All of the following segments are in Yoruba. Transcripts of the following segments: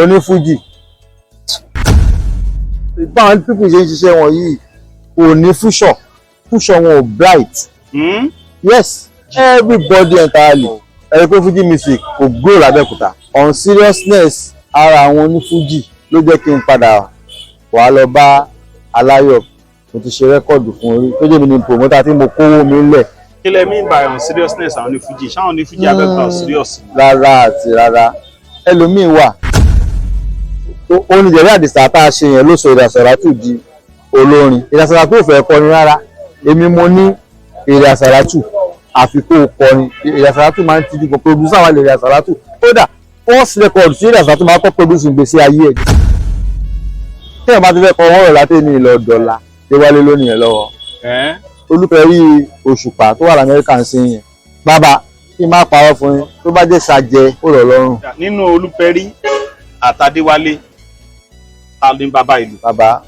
onífújì báwọn pípù ṣe ń ṣiṣẹ́ wọn yìí kò ní fúṣọ̀ wọn ò bright. Yes, everybody entirely ẹ̀rọ pé Fuji music kò grow l'Abẹ́òkúta. On seriousness ara àwọn onífújì ló jẹ́ kí n padà wà lọ bá Aláyọ̀. Mo ti ṣe rẹ́kọ̀dù fún orí tó jẹ́ mi ní promoter tí mo kówó mi lẹ̀. Kí lẹ mean by on seriousness àwọn onífújì? Ṣáwọn onífújì Abẹ́òkúta serious? Rárá àti rárá. Ẹlòmíín wà oníjẹ̀rí Àdìsá tá a ṣe yẹn ló sọ Èrè Àsàlátù di olórin. Èrè Àsàlátù ò fẹ́ kọrin rárá. Èmi mo ní Èrè Àsàlátù àfi kó kọrin. Èrè Àsàlátù máa ń tijú kan producer wà lè Èrè Àsàlátù. Kódà first record tí Èrè Àsàlátù máa kọ́ produce ìgbésí ayé ẹ̀. Tí ẹ̀ bá ti fẹ́ kọ ọ̀rọ̀ láti ní ilẹ̀ ọ̀dọ́là tí wálé lónìí yẹn lọ́wọ́. Olúpẹ̀rí Òṣùpá tó wà l'Amẹ́ríkà ń sìn yẹn. Bàbá kí n má parọ́ fún yín tó bá jẹ́ ṣàjẹ́ ó rọ̀ lọ́rùn. Nínú Olúpẹ̀rí àtàdéwálé alin bàbá ìlú. Bàbá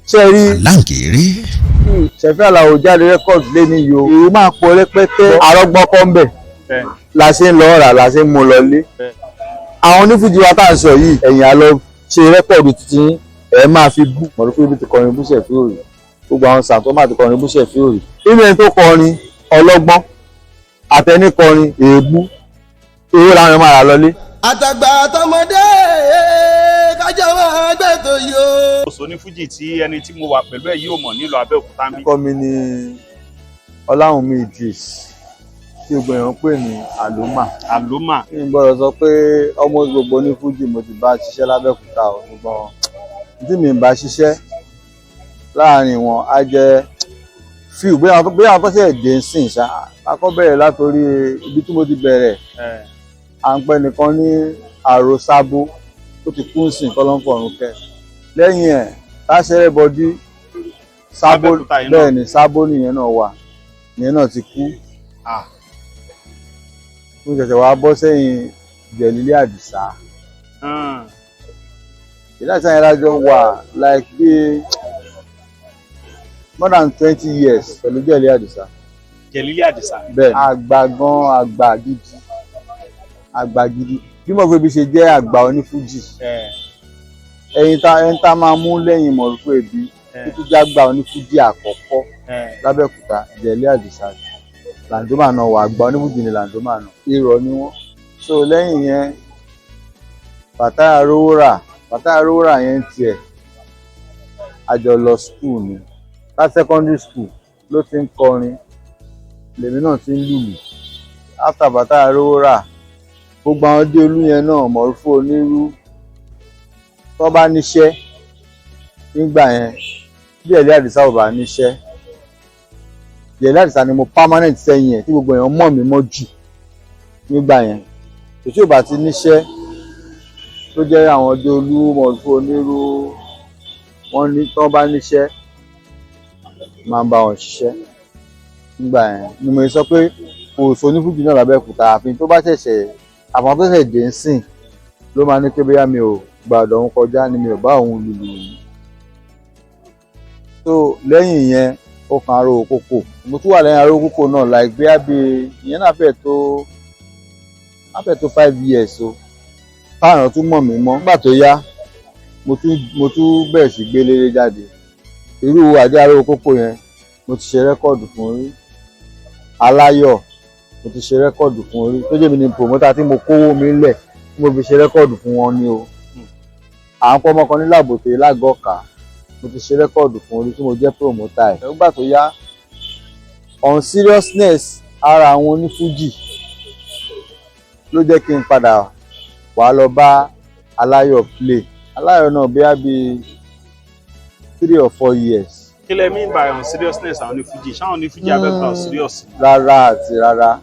ṣe rí Láǹkèrè. Ṣẹ̀fí Àlàó jáde rẹ́kọ̀dù lé ní yo èyí máa pọ̀ rẹpẹtẹ àrọ́gbọ́kọ́ ń bẹ̀ la ṣe ń lọ rà la ṣe ń mú lọ lé. Àwọn onífújì wa tá à ń sọ yìí ẹ̀yìn àlọ́ ṣe rẹ́kọ̀dù tuntun ẹ̀ máa fi bú mọ̀rọ̀ pé ibi ti kọrin bú Ṣẹ̀fí òrì gbogbo àwọn sàtọ́ máa ti kọrin bú Ṣẹ̀fí òrì. Nínú ẹni tó kọrin ọlọ́gbọ́n àtẹni kọrin èébú owó làwọn máa rà lọlé. Àtàgbà àtọmọdé kájọ máa gbẹ̀tọ̀ yìí o. Oṣù onífújì tí ẹni tí mo wà pẹ̀lú ẹ̀ yóò mọ̀ nílò Abẹ́òkúta mi. Ọkọ mi ni Ọláwùnmí Idris tí gbogbo èèyàn ń pè ní Àlómà. Àlómà. Ní gbọ́dọ̀ sọ pé ọmọ gbogbo onífújì mo ti bá ṣiṣẹ́ l'Abẹ́òkúta o ṣùgbọ́n tí mi ń bá ṣiṣẹ́ láàrin wọn á jẹ́ fíù bí àwọn tó ṣe dé ń sìn ṣá akọ́ bẹ̀rẹ̀ látòrí ibi tí mo ti bẹ̀rẹ̀ à ń pẹ́ nìkan ní Àrò Sábó tó ti kú sìn kọ́lọ́fọ̀rún kẹ́ lẹ́yìn ẹ̀ Táṣẹ́rẹ́ Bọ́dí Sábó bẹ́ẹ̀ ni Sábó nìyẹn náà wà ìyẹn náà ti kú. Mo ṣẹ̀ṣẹ̀ wá bọ́ sẹ́yìn Jẹ̀lílé Àdìsá. Ìdájọ́ yẹn lájọ wà like bí more than 20 years pẹ̀lú Jẹ̀lílé Àdìsá. Jẹ̀lílé Àdìsá. Bẹ́ẹ̀ àgbà gan àgbà gidi bí mo fi ṣe jẹ́ àgbà onífújì. Ẹyin tá máa mú lẹ́yìn Mọ̀rúfú Èbí títí jágbà onífújì àkọ́kọ́ l'Abẹ́òkúta Jẹ̀lílé Àdìsá. Làǹdómà náà wà àgbà onífújì ní Làǹdómà náà irọ́ ni wọ́n. So lẹ́yìn yẹn Fatai Arówórà yẹn tiẹ̀ àjọ lọ school ni láti secondary school ló ti ń kọrin lèmi náà ti ń lùlù. After Fatai Arówórà gbogbo àwọn dé olú yẹn náà Mọ̀rúfú Onírú tó bá níṣẹ́ nígbà yẹn Jẹ̀lílé Àdìsá ò bá níṣẹ́ Jẹ̀lílé Àdìsá ni mo permanent sẹ́yìn ẹ̀ tí gbogbo èèyàn mọ̀ mí mọ́ jù nígbà yẹn tí ò bá ti níṣẹ́ tó jẹ́ àwọn dé olú Mọ̀rúfú Onírú wọ́n ní tó bá níṣẹ́ máa ń bá wọn ṣiṣẹ́ nígbà yẹn ni mo sọ pé kò sọ onífújì náà l'Abẹ́òkúta àfi tó bá ṣẹ̀ṣẹ̀ àwọn tó ṣẹ̀ dé ń sìn ló máa ní pé bóyá mi ò gbàdọ̀ òun kọjá ni mi ò bá òun lùlù yìí. So lẹ́yìn yẹn ó kan Aró Kókò mo tún wà lẹ́yìn Aró Kókò náà like bóyá bí ìyẹn náà fẹ́ tó 5 years o táwọn tún mọ̀ mí mọ́ nígbà tó yá mo tún bẹ̀rẹ̀ sí gbé léré jáde irú Àdé Aró Kókò yẹn mo ti ṣe rẹ́kọ̀dù fún rí. Aláyọ̀ mo ti ṣe rẹ́kọ̀dù fún orí tó jẹ́ mi ní promoter tí mo kówó mi lẹ̀ tí mo fi ṣe rẹ́kọ̀dù fún wọn ni o. À ń pọ́ ọmọ kan ní Làbòtè Lágọ̀ọ́ká mo ti ṣe rẹ́kọ̀dù fún orí tí mo jẹ́ promoter ẹ̀. Nígbà tó yá on seriousness ara àwọn onífújì ló jẹ́ kí n padà wà lọ bá Aláyọ̀ play. Aláyọ̀ náà bí 3 or 4 years. Kí lẹ mean by on seriousness àwọn onífújì? Ṣáwọn onífújì Abẹ́òkúta serious? Rárá àti rárá.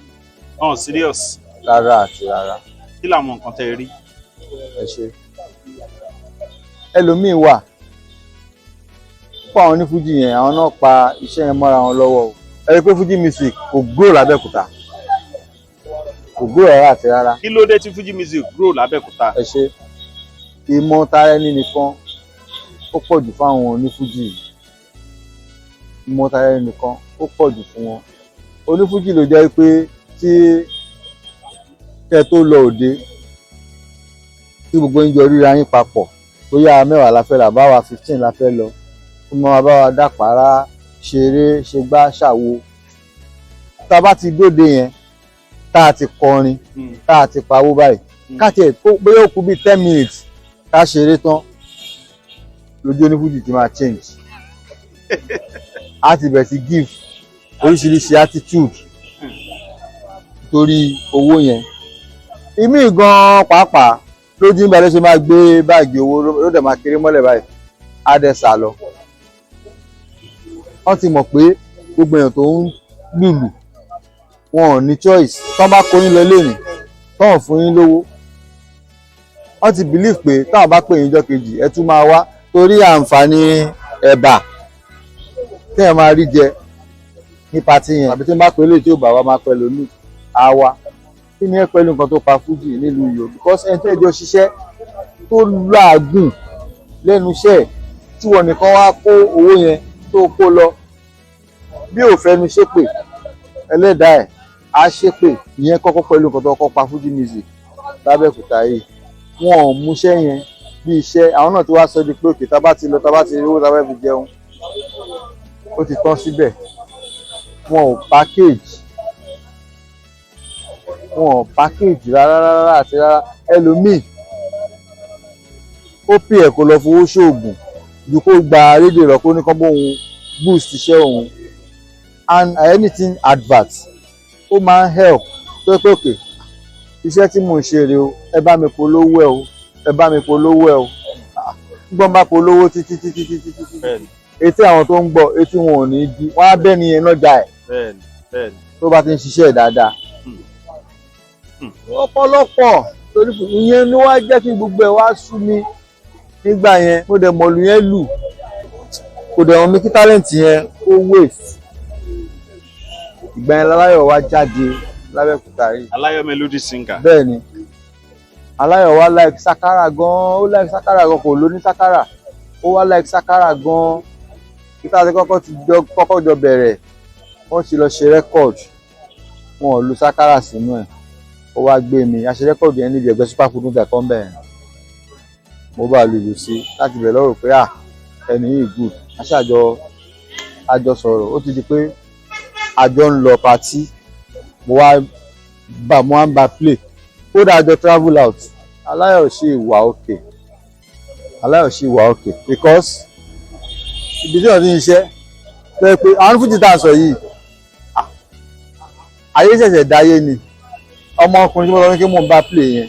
Serious? Rárá àti rárá. Kí làwọn nǹkan tẹ́ rí? Ẹ ṣe ẹlòmíín wà fún àwọn onífújì yẹn àwọn náà pa iṣẹ́ yẹn mọ́ra wọn lọ́wọ́ o. Ẹ rí pé Fuji music kò grow l'Abẹ́òkúta kò grow rárá àti rárá. Kí ló dé tí Fuji music grow l'Abẹ́òkúta? Ẹ ṣe ìmọ̀ tara ẹni nìkan ó pọ̀ jù fáwọn onífújì yìí. Ìmọ̀ tara ẹni nìkan ó pọ̀ jù fún wọn. Onífújì ló jẹ́ pé tí kẹ́ tó lọ òde tí gbogbo ń jọ ríra yín papọ̀ bóyá 10 la fẹ́ là bá wa 15 la fẹ́ lọ kó máa bá wa dàpárá ṣeré ṣe gbá ṣàwo tá a bá ti dóde yẹn tá a ti kọrin tá a ti pawó báyìí ká tiẹ̀ tó bóyá ó kù bíi 10 minutes ká ṣeré tán lójú onífújì ti máa change a ti bẹ̀rẹ̀ sí give oríṣiríṣi attitude torí owó yẹn ìmí gan pàápàá lójú nígbà tó ṣe máa gbé báàgì owó ló dẹ̀ máa kéré mọ́lẹ̀ báyìí á dẹ̀ sá lọ wọ́n ti mọ̀ pé gbogbo èèyàn tó ń lùlù wọn ò ní choice tán bá kó yín lọ lẹ́yìn tán ò fún yín lówó wọ́n ti believe pé táwọn bá pè yín jọ́ kejì ẹ tún máa wá torí àǹfààní ẹ̀bà tí ẹ máa rí jẹ ní pati yẹn àbí tí wọ́n bá pè é lè tí ò bá wa máa pẹ́ lómi á wá kí ni ẹ pẹ̀lú nǹkan tó pa fújì nílùú yìí because ẹni tó ẹjọ́ ṣiṣẹ́ tó láàgùn lẹ́nu iṣẹ́ tí wọ́n nìkan wá kó owó yẹn tó kó lọ bí ò fẹ́nu ṣépè ẹlẹ́dàá ẹ̀ á ṣépè ìyẹn kọ́kọ́ pẹ̀lú nǹkan tó kọ́ pa fújì music lábẹ́òkúta yìí wọn ò múṣẹ́ yẹn bí iṣẹ́ àwọn náà ti wá sọ di pé òkè tá bá ti lọ tá bá ti rí owó tá bá fi jẹun ó ti tán síbẹ̀ wọn ò package rárá àti rárá ẹlòmíì ó pè ẹ̀ kó lọ fowó ṣoògùn ju kó gba rédíò rẹ̀ kó ní kán bóun boost iṣẹ́ òun and anything advert ó máa ń help tó pé òkè iṣẹ́ tí mò ń ṣe rèé o ẹ bá mi polówó ẹ o ẹ bá mi polówó ẹ o gbọ́n bá polówó títí etí àwọn tó ń gbọ́ etí wọn ò ní di wọ́n á bẹ́ẹ̀ ni yẹn lọ́jà ẹ̀ tó bá ti ń ṣiṣẹ́ dáadáa ọ̀pọ̀lọpọ̀ torí ìyẹn ló wá jẹ́ kí gbogbo ẹ̀ wá sú mi nígbà yẹn mo dẹ̀ mọ̀lú yẹn lù kò dẹ̀ wọn mi kí tálẹ̀ǹtì yẹn ó waste ìgbà yẹn Aláyọ̀ wá jáde lábẹ́òkúta yìí. Aláyọ̀ melody singer. bẹ́ẹ̀ ni Aláyọ̀ wá like sakara gan ó like sakara gan kò lóní sakara ó wá like sakara gan kíkà tí kọ́kọ́ jọ bẹ̀rẹ̀ wọ́n ti lọ ṣe record wọn ò lu sakara sínú ẹ̀ ó wá gbé mi a ṣe record yẹn níbi ẹgbẹ́ super food nígbà kan bẹ́ẹ̀ mo bá lùlù sí láti bẹ̀rẹ̀ lọ́rọ̀ pé ẹni yìí good àjọ sọ̀rọ̀ ó ti di pé àjọ ń lọ patí mo wá ń bá play kódà àjọ travel out Aláyọ̀ ṣì wà òkè because ibi tí wọ́n ti ń ṣiṣẹ́ pé àwọn fújì tá a sọ yìí ayé ṣẹ̀ṣẹ̀ dáyé ni ọmọkùnrin tí mo lọ ní kí mò ń bá play yẹn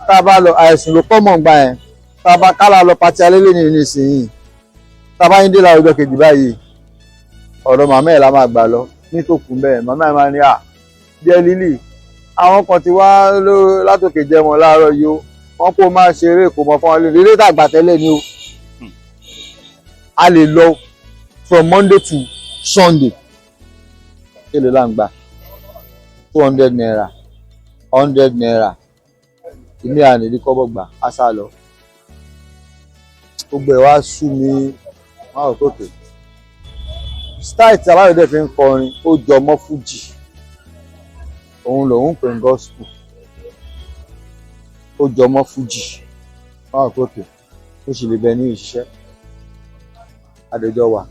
tá a bá lọ àìsàn ló pọ̀ mọ́ gbà yẹn tá a bá kálá lọ pati alẹ́lẹ́ ní ìsinyìí tá a bá yín dé láwùjọ kejì báyìí ọ̀dọ̀ màmá ẹ̀ la máa gbà lọ nítòkùn bẹ́ẹ̀ màmá ẹ̀ máa ní jẹ́ lílì àwọn kan ti wá látòkè jẹmọ láàárọ̀ yìí ó wọ́n kó máa ṣeré kò mọ̀ fún wọn lérè tàgbà tẹ́lẹ̀ ni ó a lè lọ from Monday to Sunday èlò là ń gbà 200 naira 100 naira ìmí àníní kọ́bọ̀ gbà á sá lọ gbogbo ẹ̀ wá sú mi máa rò kókè style tí Aláyọ̀ dẹ̀ fi ń kọrin ó jọ mọ́ fújì òun lòun pè ń gospel ó jọ mọ́ fújì máa rò kókè ó sì lè bẹ ní ìṣiṣẹ́ àdéjọ wà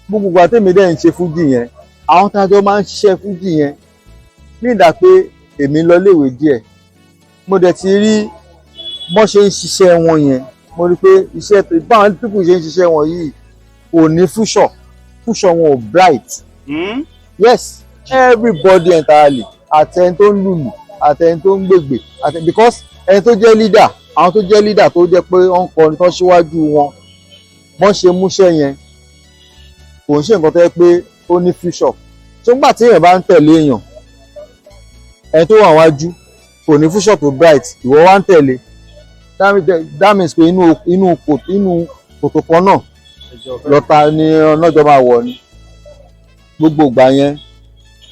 gbogbo àtẹ̀mí dẹ̀ ń ṣe fújì yẹn àwọn tájọ́ máa ń ṣiṣẹ́ fújì yẹn nígbà pé èmi lọ léèwé díẹ̀ mo dẹ̀ ti rí bọ́n ṣe ń ṣiṣẹ́ wọn yẹn mo rí pé iṣẹ́ báwọn pípù ṣe ń ṣiṣẹ́ wọn yìí kò ní fúṣọ̀ wọn ò bright. Yes, everybody entirely àtẹni tó ń lùlù àtẹni tó ń gbègbè because ẹni tó jẹ́ leader àwọn tó jẹ́ leader tó jẹ́ pé wọ́n ń kọrin tó ṣíwájú wọn bọ́n ṣe múṣẹ́ yẹn kò ń ṣe nǹkan tó yẹ pé ó ní future tó gbà tí èèyàn bá ń tẹ̀lé èèyàn ẹni tó wà wájú kò ní future tó bright ìwọ wá ń tẹ̀lé that means pé inú kòtò kan náà lọ́ta ni ọ̀nàjọ́ máa wọ̀ ni gbogbo ìgbà yẹn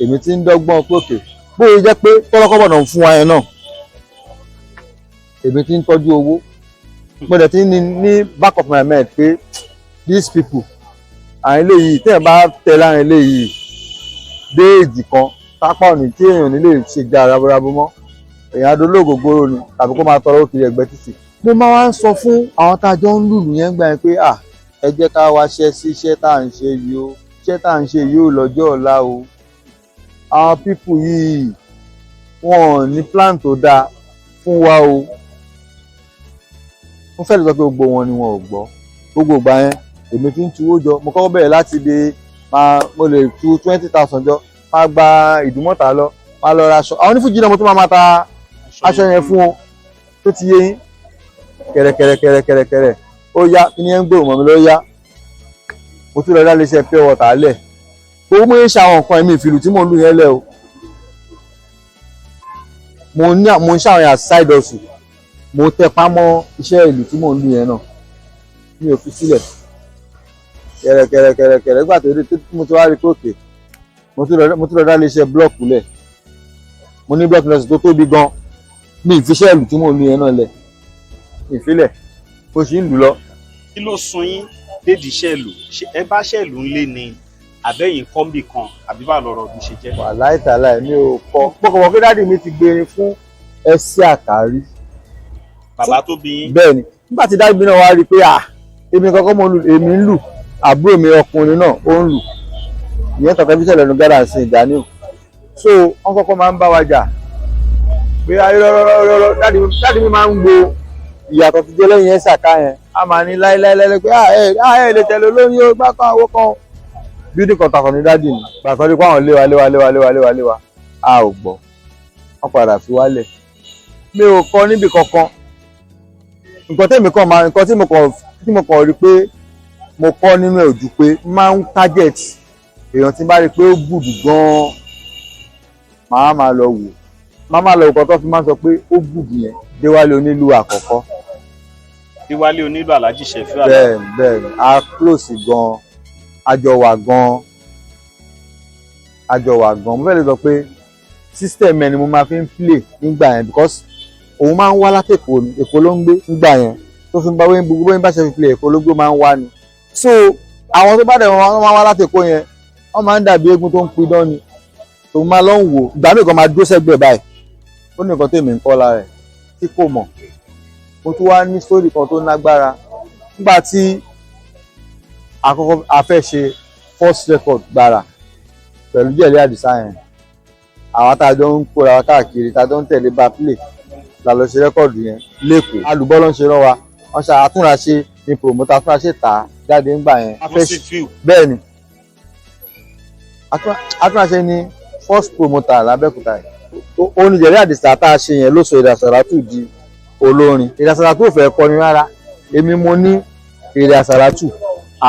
èmi ti ń dọ́gbọ́n pòkè bóyá jẹ́ pé tọ́lọ́kọ́bọ̀ náà ń fún wa yẹn náà èmi ti ń tọ́jú owó mo dẹ̀ ti ní back of my mind pé these people àwọn eléyìí tẹ́ ẹ̀ bá tẹ láàrin eléyìí dé èjì kan tápá òní tí èèyàn nílé ṣe gba raburabu mọ́ èèyàn adolóògógóró ni tàbí kó máa tọrọ kiri ẹ̀gbẹ́ títì. mo máa wá ń sọ fún àwọn tá a jọ ń lùlù yẹn gbà yẹn pé ẹ jẹ́ ká wá ṣẹ́ sí iṣẹ́ tá à ń ṣe yìí o, iṣẹ́ tá à ń ṣe yìí ò lọ́jọ́ ọ̀la o. àwọn pípù yìí wọn ò ní plan tó dáa fún wa o. wọ́n fẹ́ẹ́ lè sọ pé gbogbo wọn ni wọn ò gbọ́. gbogbo ìgbà yẹn èmi ti ń tuwó jọ, mo kọ́kọ́ bẹ̀rẹ̀ láti de mo lè tu 20,000 jọ, máa gba Ìdúmọ̀tà lọ, máa lọ ra aṣọ. àwọn onífújì náà mo tún máa ta aṣọ yẹn fún wọn tó ti yé yín. kẹ̀rẹ̀kẹ̀rẹ̀ ó yá kí ni ẹ ń gbòòrò mọ́ mi ló yá. mo tún lọ dá iléeṣẹ́ pure water lẹ̀. owó mo ń ṣe àwọn nǹkan ẹ̀mí ìfìlù tí mò ń lù yẹn lẹ̀ o. mo ń ṣàwọn yẹn side hustle. mo tẹpá mọ́ iṣẹ́ ìlú tí mò ń lù yẹn náà. mi ò fi sílẹ̀. kẹ̀rẹ̀kẹ̀rẹ̀ gbà tó dé tí mo ti wá rí kókè. mo tún lọ dá iléeṣẹ́ blọọkù lẹ̀. mo ní blọọkù lọ́sùn tó tóbi gan. mi ìfiṣẹ́ ìlú tí mò ń lù yẹn náà lẹ̀. ìfilẹ̀ bó ṣe ń lù lọ. kí ló sún yín dédìí iṣẹ́ ìlú? ẹ bá iṣẹ́ ìlú ńlé ni àbẹ́yìn kọ́ńbì kan àbí bá lọ́rọ̀ ọdún ṣe jẹ́? wàláì tàláì mi ò kọ́ pọ́kọ̀pọ́ pé dáàdì mi ti gbérin fún ẹsẹ̀ àkárí. bàbá tó bí yín? bẹ́ẹ̀ ni nígbà tí dáàdì mi náà wá rí i pé èmi kankan mo lù, èmi ń lù, àbúrò mi ọkùnrin náà ó ń lù, ìyẹn tọ̀tọ̀ bí sẹ̀lẹ̀ nu gádà sí ìdánilò. so wọ́n kọ́kọ́ máa ń bá wa jà pé ayọ́rọ́rọ́rọ́ dáàdì mi máa ń gbo ìyàtọ̀ tó jẹ́ lẹ́yìn ẹ̀sà ká yẹn a máa ní láíláíláí pé ẹ lè tẹ̀lé olóyún ó gbá kan owó kan. bíúdì kan takọ̀ ní dáàdì mi gbàtọ́ ní pàwọn léwa a ò gbọ́ wọ́n padà fi wálẹ̀. mi ò kọ́ níbi kankan. nǹkan tí mo kàn rí pé mo kọ́ nínú ẹ̀ ojú pé máa ń target èèyàn tí bá rí pé ó gùdù gan-an máa lọ wò kan tó fi máa ń sọ pé ó gùdù yẹn Déwálé Onílù àkọ́kọ́. Déwálé Onílù Alhaji Sefiu Alao. bẹ́ẹ̀ni a close gan-an àjọ wà gan-an mo fẹ́ lè sọ pé system ẹ̀ ni mo máa fi ń play nígbà yẹn because òun máa ń wá láti Èkó ló ń gbé nígbà yẹn tó fi ń bá gbogbo yẹn bá ṣe fi play Èkó ló gbé máa ń wá ni. so àwọn tó bá dẹ̀ wọ́n máa wá láti Èkó yẹn wọ́n máa ń dàbí eégún tó ń pidán ni tó máa lọ ń wò ìgbà míì kan máa dúró sẹ́gbẹ̀ẹ́ báyìí ó ní nǹkan tèmi ń kọ́ lára ẹ̀ tí kò mọ̀. mo tún wá ní sórí kan tó lágbára nígbà tí àkọ́kọ́ a fẹ́ ṣe first record gbàrà pẹ̀lú Jẹ̀lé Àdìsá yẹn àwọn tá a jọ ń kóra wa káàkiri tá a jọ ń tẹ̀lé bá play la lọ ṣe rẹ́kọ̀dù yẹn lẹ́kọ̀ọ́ alùbọ́ ló ń ṣe rán wa wọ́n ṣe àtúnraṣe ní promoter àtúnraṣe tà á jáde ńgbà yẹn. bẹ́ẹ̀ ni àtúnraṣe ní first promoter l'Abẹ́òkúta yẹn ó ní Jẹ̀lé Àdìsá tá a ṣe yẹn ló sọ Èrè Àsàlátù di olórin. Èrè Àsàlátù ò fẹ́ kọrin rárá èmi mo ní Èrè Àsàlátù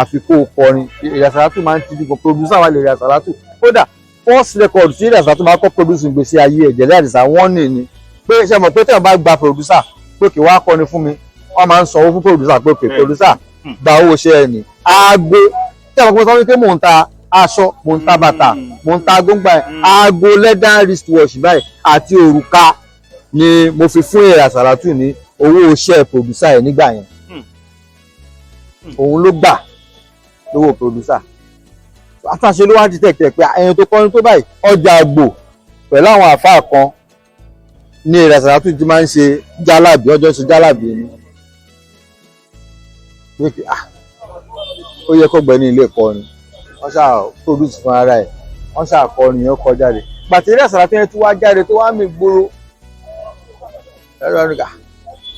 àfikún kọrin. Èrè Àsàlátù máa ń tijú kan producer wà lè Èrè Àsàlátù kódà first record tí Èrè Àsàlátù máa kọ́ produce ìgbésí ayé ẹ̀ Jẹ̀lé Àdìsá wọ́n ní pé ṣe mọ̀ pé tẹ̀wọ̀n bá gba producer pé kí wá kọrin fún mi wọ́n máa ń sanwó fún producer pé producer gba owó iṣẹ́ ẹ̀ ní. aago tẹ̀wọ̀n pé sọ́wọ́n pé mò ń ta aṣọ mò ń ta bàtà mò ń ta góńgbà ẹ̀ aago leather wristwatch báyìí àti òrùka ni mo fi fún Èrè Àsàlátù ní owó iṣẹ́ producer ẹ̀ nígbà yẹn. òun ló gbà lówó producer. àtúnṣe ló wá ti tẹ̀tẹ̀ pé ẹni tó kọrin tó báyìí ọjà àgbò pẹ̀lú àwọn àfáà kan ní Èrè Àsàlátù ti máa ń ṣe jálàbí ọjọ́ ṣe jálàbí ni. ó yẹ kó gbẹ ní ilé ìkọrin wọ́n ṣáà produce fún ara ẹ̀ wọ́n ṣáà kọrin yẹn kọ jáde. gbàtí Èrè Àsàlátù yẹn tún wá jáde tó wá mì gbòòrò ẹ̀rọ nìkà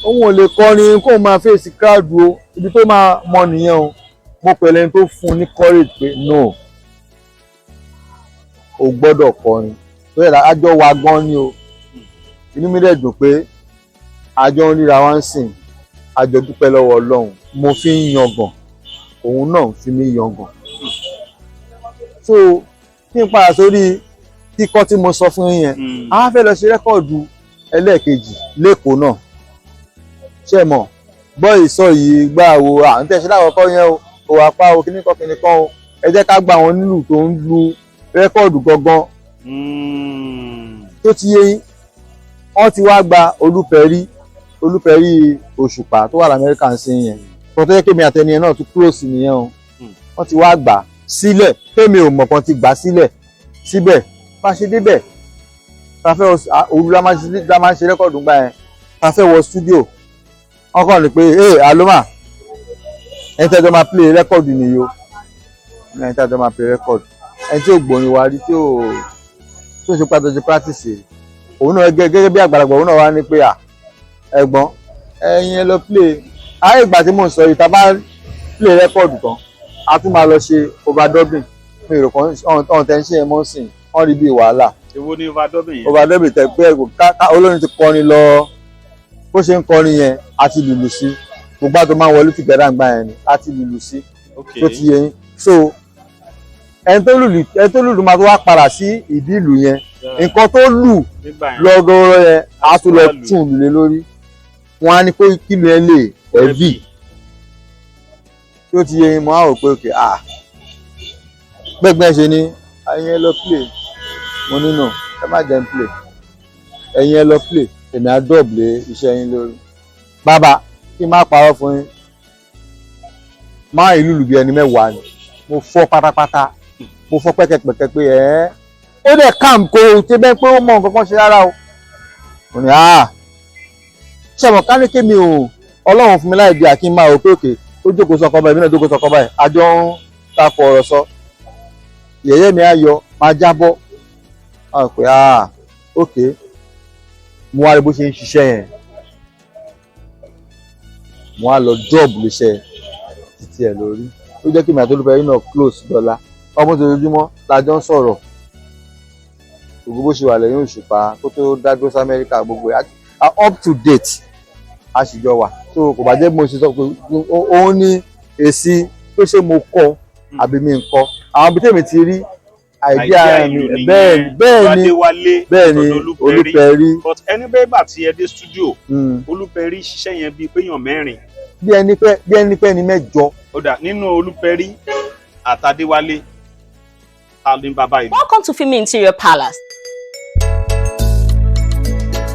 òun ò lè kọrin kó máa fèsì crowd o ibi tó máa mọ nìyẹn o. mo pẹ̀lú ẹni tó fún un ní courage pé no o gbọ́dọ̀ kọrin tó yẹ àjọ wa gan ni o. inú mi dẹ̀ dùn pé àjọ ń ríra wá ń sìn àjọ dúpẹ́ lọ́wọ́ Ọlọ́run mo fi ń yangàn òun náà fi mí yangàn. so kí n padà sórí kíkọ́ tí mo sọ fún yín yẹn a fẹ́ lọ ṣe rẹ́kọ̀dù ẹlẹ́ẹ̀kejì lẹ́kọ̀ọ́ náà ṣe mọ̀ gbọ́ ìsọ yìí gbà wo à ń tẹ̀sí lákọ̀ọ́kọ́ yẹn o kò wá pa o kíníkan o ẹ jẹ́ ká gba àwọn nílù tó ń lu rẹ́kọ̀dù gangan tó ti yé yín. wọ́n ti wá gba Olúpẹ̀rí Òṣùpá tó wà l'Amẹ́ríkà ń sìn yẹn tó yẹ kémi àtẹniyẹn náà tún close nìyẹn o. wọ́n ti wá gbà sílẹ̀ kémi ò mọ̀ kan ti gbà sílẹ̀ síbẹ̀ bá ṣe débẹ̀ ta fẹ́ òru la máa ń ṣe rẹ́kọ̀dù gbà yẹn ta fẹ́ wọ studio wọ́n kàn ní pé aloma ẹni tẹ́jọ́ máa play rẹ́kọ̀dù nìyí o ẹni tẹ́jọ́ máa play rẹ́kọ̀dù ẹni tí ò gbòòrin wa rí tí ò ṣe pàtó ṣe practice òun náà gẹ́gẹ́ bí àgbàlagbà òun náà wá ní pé ẹ̀gbọ́n ẹ̀yin ẹ lọ play ayé ìgbà tí mò ń sọ yìí ta bá play rẹ́kọ̀dù tán a tún máa lọ ṣe overdubbing fún èrò kan ọ̀hún tẹ́ ń ṣe ẹmọ́ sìn wọ́n rí bí wàhálà. èwo ni overdubbing yẹn. overdubbing tẹ pé olórin ti kọrin lọ bó ṣe ń kọrin yẹn àti lùlù sí gbogbo àti máa ń wọlé tìgbẹ́dà gbà yẹn ni àti lùlù sí tó ti yẹ yín so ẹni tó lùlù máa tó wá padà sí ìdí ìlù yẹn nǹkan tó lù lọ́gọ́rọ́ yẹn á tún lọ tún lulẹ̀ lórí wọn á ní pé kílù yẹn lè ẹ̀bì tó ti yẹ yín mo á rò pé òkè gbẹ̀gbẹ́ ṣe ni ẹ̀yin ẹ lọ play mo nínú ẹ má jẹun play ẹ̀yin ẹ lọ play èmi á dọ̀bìlẹ̀ iṣẹ́ yín lórí bàbá kí n má parọ́ fún yín máa ìlú lùbí ẹni mẹ́wàá ni mo fọ́ pátápátá mo fọ́ pẹ́kẹ́pẹ́kẹ́ pé ó dẹ̀ kàm kó o ṣe bẹ́ẹ̀ pé ó mọ nǹkan kan ṣe rárá o mo ní ṣẹ̀wọ̀n ká ní kémi o ọlọ́run fún mi láì di àkín máa rò pé òkè ó jókòó sọkọ báyìí èmi náà jókòó sọkọ báyìí àjọ ń takò ọ̀rọ̀ sọ yẹ̀yẹ́ mi á yọ máa jábọ́ pé òkè mo wá rí bó ṣe ń ṣiṣẹ́ yẹn mo wá lọ dọ́ọ̀bù léṣẹ́ títí ẹ̀ lórí ó jẹ́ kí mi àti Olúfẹ́rí náà close dọ́là ọmọ ojoojúmọ́ lájọ́ ń sọ̀rọ̀ gbogbo bó ṣe wà lẹ́yìn Òṣùpá kó tó dágbó sí Amẹ́ríkà gbogbo ẹ̀ up to date a sì jọ wà so kò bá jẹ́ bí mo ṣe sọ pé òun ní èsì tó ṣe mo kọ́ àbí mi ń kọ́ àwọn ibi tèmi ti rí àìdíà mi bẹ́ẹ̀ ni Olúfẹ́rí. but ẹni bẹ́ẹ̀ bá ti ẹ dé studio Olúfẹ́rí ṣiṣẹ́ yẹn bíi péyàn mẹ́rin. bí ẹni pé ẹni mẹ́jọ. ó dà nínú Olúfẹ́rí àtàdéwálé ta ni bàbá ìlú. Welcome to Fimi Interior Palace.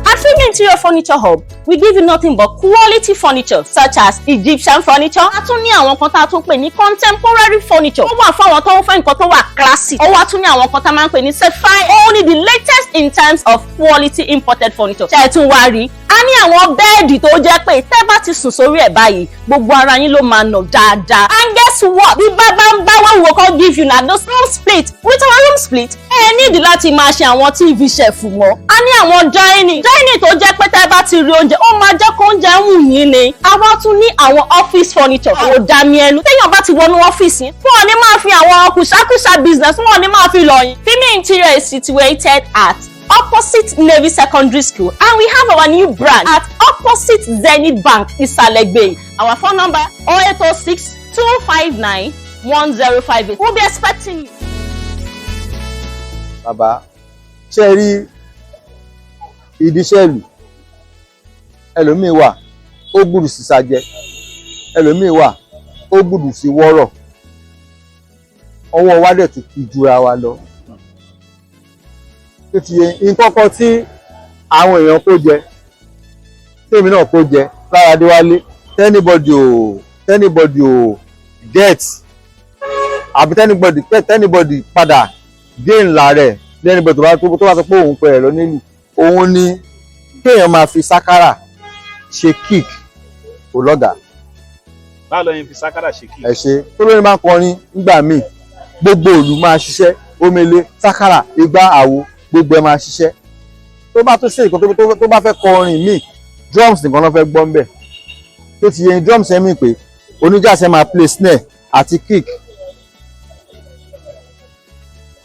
At Fimi Interior Furniture Hub, we give you nothing but quality furniture such as Egyptian furniture. A tún ní àwọn kan tá a tún pè ní contemporary furniture. Ó wà fún àwọn tó ń fẹ́ nǹkan tó wà classic. Ó wà tún ní àwọn kan tá a máa ń pè ní certified. Only the latest in terms of quality imported furniture. Ṣé ẹ tún wá rí? A ní àwọn bẹ́ẹ̀dì tó jẹ́ pé tẹ́ bá ti sùn sórí ẹ̀ báyìí gbogbo ara yín ló máa nà dáadáa. And guess what? Bí bàbá ń bá wọn wò kọ́ give you na those room split. With our room split, ẹ nídìí láti máa ṣe àwọn TV chef wọn. A ní àwọn dining tó jẹ́ pé tẹ́ bá ti rí oúnjẹ ó máa jẹ́ kó oúnjẹ ń wù yín ni. Àwa tún ní àwọn office furniture kò dá mi ẹnu. Téèyàn bá ti wọnú ọ́fíìsì yín wọn ò ní máa fi àwọn kùsàkùsà business wọn ò ní máa fi lọ yín. Fimi Interior is situated at opposite Navy Secondary School, and we have our new branch at opposite Zenith Bank, Isalẹ̀gbẹ̀. Our phone number 0806 259 1058. We'll be expecting you. Bàbá ṣe rí ìdíṣẹ́lù ẹlòmíì wà ó gbùdù sí sàjẹ́ ẹlòmíì wà ó gbùdù sí wọ́rọ̀ ọwọ́ wa dẹ̀ tún kì í jura wa lọ. Tó ti yẹ nǹkan kan tí àwọn èèyàn kó jẹ tèmi náà kó jẹ lára Adéwálé tẹ́nibọ́dì ò get àbí tẹ́nibọ́dì padà gain lára lẹ́nibọ́dì tó bá sọ pé òun pẹ̀rẹ̀ lọ nílùú òun ni kéèyàn máa fi sákárà ṣe kick kò lọ́gàá. báwo ló yẹn fi sákárà ṣe kick. ẹ ṣe tó lóyún máa ń kọrin nígbà míì gbogbo òlù máa ṣiṣẹ́ omele sákárà igbá àwo gbogbo ẹ máa ṣiṣẹ́ tó bá tó ṣe nǹkan tó bá fẹ́ kọ orin míì drums nìkan ló fẹ́ gbọ́ ń bẹ̀ tó ti yẹ drums ẹ̀ mí pé oníjàṣẹ́ máa play snare àti kick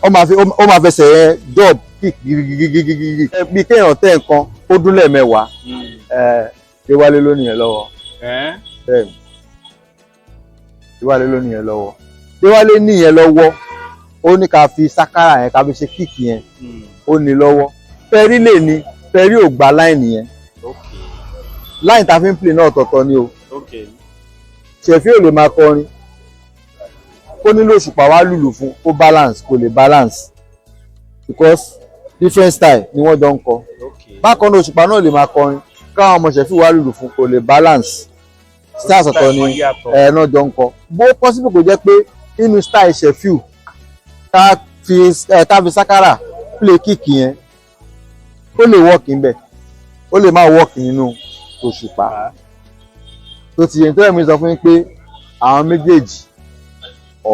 ó máa fẹsẹ̀ yẹn dub kick gígígígígí bí kéèyàn tẹ̀ nǹkan ó dún lẹ́ẹ̀mẹ́wàá Déwálé ló nìyẹn lọ́wọ́ bẹ́ẹ̀ Déwálé ló nìyẹn lọ́wọ́ Déwálé nìyẹn lọ́wọ́ ó ní ká fi sákárà yẹn ká fi ṣe kick yẹn ó ní lọ́wọ́ Fẹ́rí lè ní Fẹ́rí ò gba láìnì yẹn láìnì tá a fi ń play náà ọ̀tọ̀ọ̀tọ̀ ni o Ṣẹ̀fí ò lè máa kọrin kó nílò Òṣùpá wá lùlù fún kó balance kò lè balance because different style ni wọ́n jọ ń kọ bákan náà Òṣùpá náà lè máa kọrin káwọn ọmọ Ṣẹ̀fí wá lùlù fún kò lè balance style ọ̀tọ̀ ni náà jọ ń kọ bó possible kò jẹ́ pé nínú style Ṣẹ̀fí ká fi sákárà play kick yẹn ó lè wọ́ọ̀kì ńbẹ̀ ó lè má wọ́ọ̀kì nínú òṣùpá tó ti yẹn tó yẹ mi sọ fún yín pé àwọn méjèèjì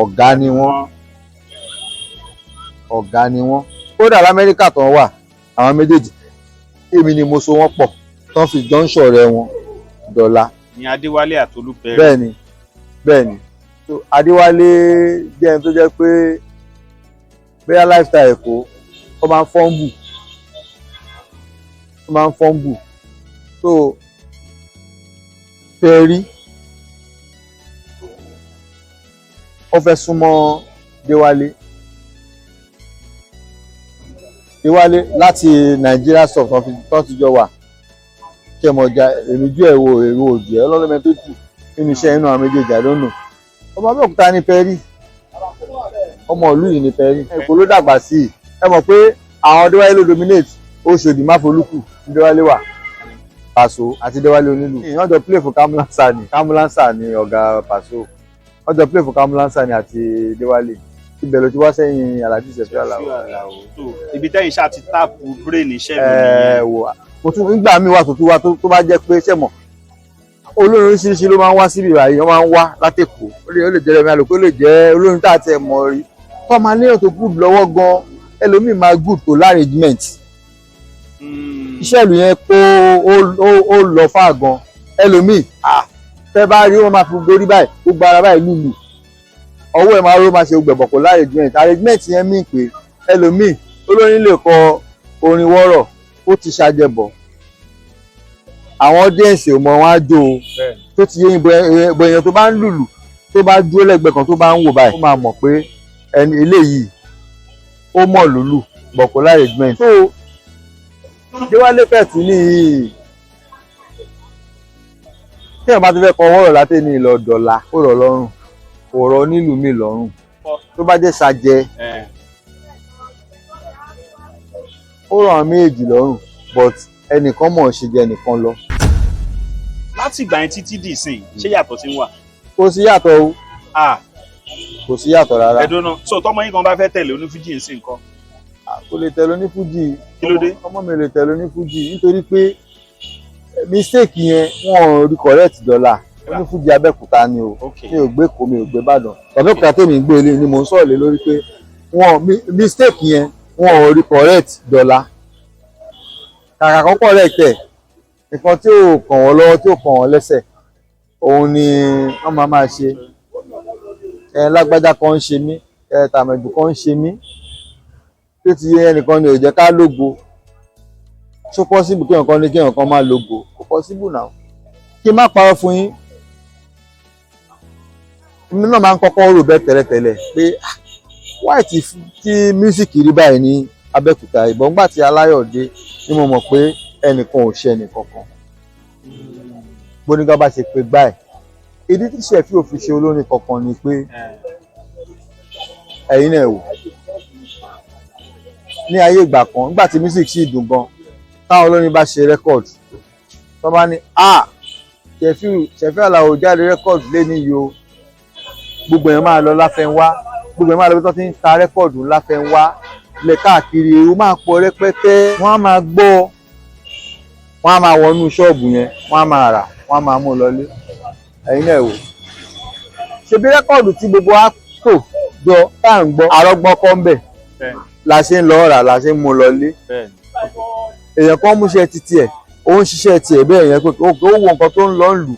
ọ̀gá ni wọ́n kódà lamẹ́ríkà tó wà àwọn méjèèjì èmi ni mo so wọ́n pọ̀ tó fi jọ ń ṣọ̀rẹ́ wọn dọ̀la. ní Adéwálé àtolúpẹ̀rẹ̀. bẹ́ẹ̀ni so Adéwálé jẹ́ ẹni tó jẹ́ pé bóyá lifestyle Èkó ó máa ń fọ́nbù so Perry ó fẹ́ súnmọ́ Déwálé láti Nigeria soft tó ti jọ wà kẹmọjà èròjú ẹ̀wò èrò òjì ẹ̀ ọlọ́lọ́mẹ tó jù nínú iṣẹ́ inú àwọn méjèèjì àdónù ọmọ Abẹ́òkúta ní Perry ọmọ ìlú yìí ní Perry Èkó ló dàgbà sí i ẹ mọ̀ pé àwọn Déwálé ló dominate Òṣòdì Máfolúkù ní Déwálé wà Paso àti Déwálé Onílù wọ́n jọ play fún Kamulansa ní ọ̀gá Paso wọ́n jọ play fún Kamulansa ní àti Déwálé ibẹ̀ ló ti wá sẹ́yìn Alhaji Sefiu Alao. ibi tẹ́yìn ṣáà ti táàpù brain iṣẹ́ mi nìyẹn. wò mo tún nígbà míì wà tó tún wá tó bá jẹ́ pé sẹ́mọ̀ olórin oríṣiríṣi ló máa ń wá síbi ìwà yìí wọ́n máa ń wá látẹ̀kọ́ ó lè jẹ́ Rẹ̀mí Àlùkò ó lè jẹ́ olórin tá a tẹ̀ mọ́ rí tó máa léèyàn tó good lọ́wọ́ gan ẹlòmíì máa good kò l'arrangement iṣẹ́ ìlú yẹn kó ó lọ fà gan ẹlòmíì tẹ́ bá rí wọn máa fi gorí báyìí gbogbo ara báyìí lùlù ọwọ́ ẹ̀ máa ró máa ṣe gbẹ̀bọ̀ kò l'arrangement yẹn mí pé ẹlòmíì olórin lè kọ orin wọ́rọ̀ ó ti ṣàjẹbọ̀ àwọn audience ò mọ wọn á jó o tó ti yé ìbò èèyàn tó bá ń lùlù tó bá dúró lẹ́gbẹ̀ẹ́ kan tó bá ń wò báyìí ó máa mọ̀ pé ẹni eléyìí ó mọ̀ lùlù bọ̀ kò l'arrangement. so Déwálé Kẹ́tù níyì tí ẹ̀ bá ti fẹ́ kọ wọ́rọ̀ látẹ̀ ní ìlọ dọ̀la ó rọ̀ lọ́rùn kò rọ̀ nílùú mi lọ́rùn tó bá jẹ́ ṣàjẹ ó rọ̀ àwọn méjì lọ́rùn but ẹnìkan mọ̀ ṣe jẹ ẹnìkan lọ. láti ìgbà yẹn títí dì sìn ṣé yàtọ̀ sí wà. kò sí yàtọ̀ o kò sí yàtọ̀ rárá. ẹ̀dùn náà so tọmọ yín kan bá fẹ́ tẹ̀lé onífújì ń sìn nǹkan. kò lè tẹ̀lé onífújì. kí ló dé. ọmọ mi lè tẹ̀lé onífújì nítorí pé mistake yẹn wọn ò rí correct dọ́là onífújì Abẹ́òkúta ni o mi ò gbé Èkó mi ò gbé Ìbàdàn Abẹ́òkúta tèmi ń gbé ilé ni mò ń sọ̀rọ̀ lé lórí pé mistake yẹn wọn ò rí correct dọ́là kàkà kan correct ẹ̀ nǹkan tí ò kàn wọ́n lọ́wọ́ tí ò kàn wọ́n lẹ́sẹ̀ òun ni wọ́n máa ṣe lágbájá kan ń ṣe mí tàmẹ̀dù kan ń ṣe mí tó ti yẹ ẹnìkan ni ò jẹ́ ká lógo so possible kí nǹkan ní kí nǹkan máa lógo kò possible now kí n má parọ́ fún yín èmi náà máa ń kọ́kọ́ rò bẹ́ẹ̀ tẹ́lẹ̀tẹ́lẹ̀ pé why tí music rí báyìí ní Abẹ́òkúta ìbọn gbà tí Aláyọ̀dé ni mo mọ̀ pé ẹnìkan ò ṣe ẹnìkankan gbónígá bá ṣe pé gbáì ìdí tí Sefiu ò fi ṣe olórin kankan ni pé ẹ̀yin náà wò ní ayé ìgbà kan nígbà tí music sì dùn gan táwọn olórin bá ṣe record tó bá ní Sefiu Alao jáde record lé níyì o gbogbo èèyàn máa lọ Láfẹnwá gbogbo èèyàn máa lọ bí wọ́n ti ń ta record Láfẹnwá lẹ káàkiri èrò máa pọ̀ rẹpẹtẹ wọ́n á máa gbọ́ wọ́n á máa wọnú ṣọ́ọ̀bù yẹn wọ́n á máa rà wọ́n á máa mú lọlé ẹ̀yin náà wò ṣebí rẹ́kọ̀dù tí gbogbo wa tò jọ tá à ń gbọ́ àrọ́gbọ́n kọ́ ń bẹ̀ la ṣe ń lọ rà la ṣe ń mú lọlé èèyàn kan múṣẹ́ títí ẹ̀ ó ń ṣiṣẹ́ tiẹ̀ bẹ́ẹ̀ yẹn pé ó wo nǹkan tó ń lọ ń lù